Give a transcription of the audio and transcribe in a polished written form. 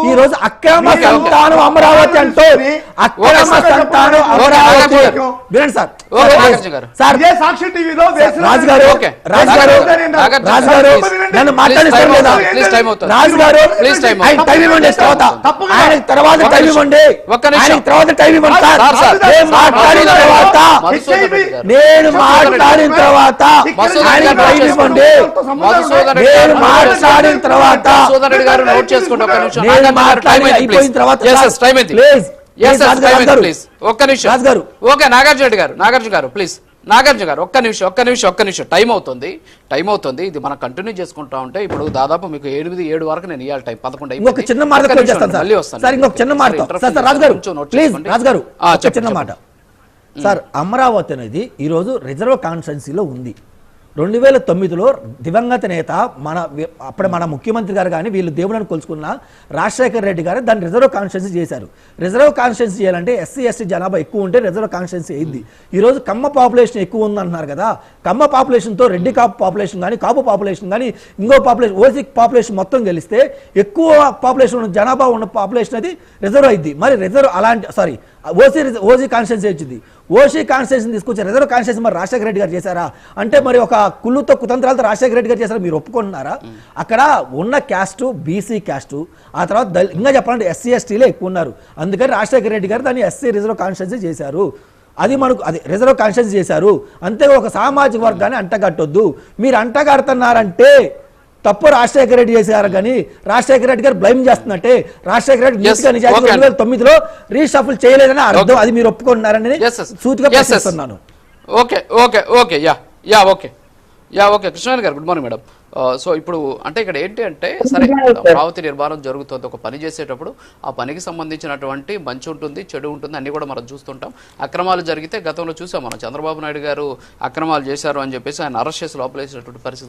ఈ రోజు అక్రమ సంతానం అమరావతి అంటూ అక్రమ సంతానం అమరావతి వినండి సార్ సార్ సాక్షి టీవీలో రాజు గారు రాజు గారు నన్ను మాట్లాడిస్తాను లేదా రాజు గారు ఆయన టైం ఇవ్వండి ఆయన తర్వాత టైం ఇవ్వండి ఆయన తర్వాత టైం ఇవ్వండి సార్ నేను మాట్లాడిన తర్వాత ఆయన టైం ఇవ్వండి నేను మాట్లాడిన తర్వాత నేను మాట్లాడి అయిపోయిన తర్వాత ప్లీజ్ ఒక్క నిమిషం ఓకే నాగార్జున గారు ప్లీజ్ నాగార్జున గారు ఒక్క నిమిషం టైం అవుతుంది ఇది మనం కంటిన్యూ చేసుకుంటా ఉంటే ఇప్పుడు దాదాపు మీకు 7 వరకు నేను ఇవ్వాలి టైం 11 ఇంకొక చిన్న మాట మళ్ళీ వస్తాను సార్ ఇంకొక చిన్న మాట సార్ రాజు గారు ప్లీజ్ రాజు గారు చిన్న మాట సార్ అమరావతి అనేది ఈరోజు రిజర్వ్ కాన్స్టిట్యున్సీలో ఉంది 2009లో దివంగత నేత అప్పుడు మన ముఖ్యమంత్రి గారు కానీ వీళ్ళు దేవుళ్ళని కొలుచుకున్న రాజశేఖర్ రెడ్డి గారు దాన్ని రిజర్వ్ కాన్స్టిట్యున్సీ చేశారు. రిజర్వ్ కాన్స్టిట్యున్సీ చేయాలంటే ఎస్సీ ఎస్టీ జనాభా ఎక్కువ ఉంటే రిజర్వ్ కాన్స్టిట్యున్సీ అయింది. ఈరోజు కమ్మ పాపులేషన్ ఎక్కువ ఉందంటున్నారు కదా, కమ్మ పాపులేషన్తో రెడ్డి కాపు పాపులేషన్ కానీ కాపు పాపులేషన్ కానీ ఇంకో పాపులేషన్ ఓసీ పాపులేషన్ మొత్తం గెలిస్తే ఎక్కువ పాపులేషన్ ఉన్న జనాభా ఉన్న పాపులేషన్ అది రిజర్వ్ అయింది. మరి రిజర్వ్ అలాంటి ఓసీ కాన్స్టిట్యున్సీ వచ్చింది. ఓసీ కాన్స్టిట్యున్సీ తీసుకొచ్చి రిజర్వ్ కాన్స్టిట్యున్సీ మరి రాజశేఖర రెడ్డి గారు చేశారా అంటే మరి ఒక కుళ్ళుతో కుతంత్రాలతో రాజశేఖర రెడ్డి గారు చేశారా మీరు ఒప్పుకుంటున్నారా? అక్కడ ఉన్న క్యాస్టు బీసీ క్యాస్టు ఆ తర్వాత ఇంకా చెప్పాలంటే ఎస్సీ ఎస్టీలే ఎక్కువ ఉన్నారు. అందుకని రాజశేఖర రెడ్డి గారు దాన్ని ఎస్సీ రిజర్వ్ కాన్స్టిట్యున్సీ చేశారు. అది మనకు అది రిజర్వ్ కాన్స్టిట్యున్సీ చేశారు. అంతే ఒక సామాజిక వర్గాన్ని అంటగట్టొద్దు. మీరు అంటగడుతున్నారంటే తప్పు రాజశేఖర రెడ్డి చేశారు కానీ రాజశేఖర రెడ్డి గారు బ్లైమ్ చేస్తున్నట్టే రాజశేఖర రెడ్డి 2009లో రీషఫుల్ చేయలేదని అర్థం. అది మీరు ఒప్పుకుంటున్నారని సూటిగా ప్రశ్నిస్తున్నాను. ఓకే కృష్ణారాయణ గారు గుడ్ మార్నింగ్ మేడం. సో ఇప్పుడు అంటే ఇక్కడ ఏంటి అంటే సరే అమరావతి నిర్మాణం జరుగుతుంది. ఒక పని చేసేటప్పుడు ఆ పనికి సంబంధించినటువంటి మంచి ఉంటుంది చెడు ఉంటుంది అన్ని కూడా మనం చూస్తుంటాం. అక్రమాలు జరిగితే గతంలో చూసాం మనం చంద్రబాబు నాయుడు గారు అక్రమాలు చేశారు అని చెప్పేసి ఆయన అరెస్ట్ చేసి లోపలేసినటువంటి పరిస్థితి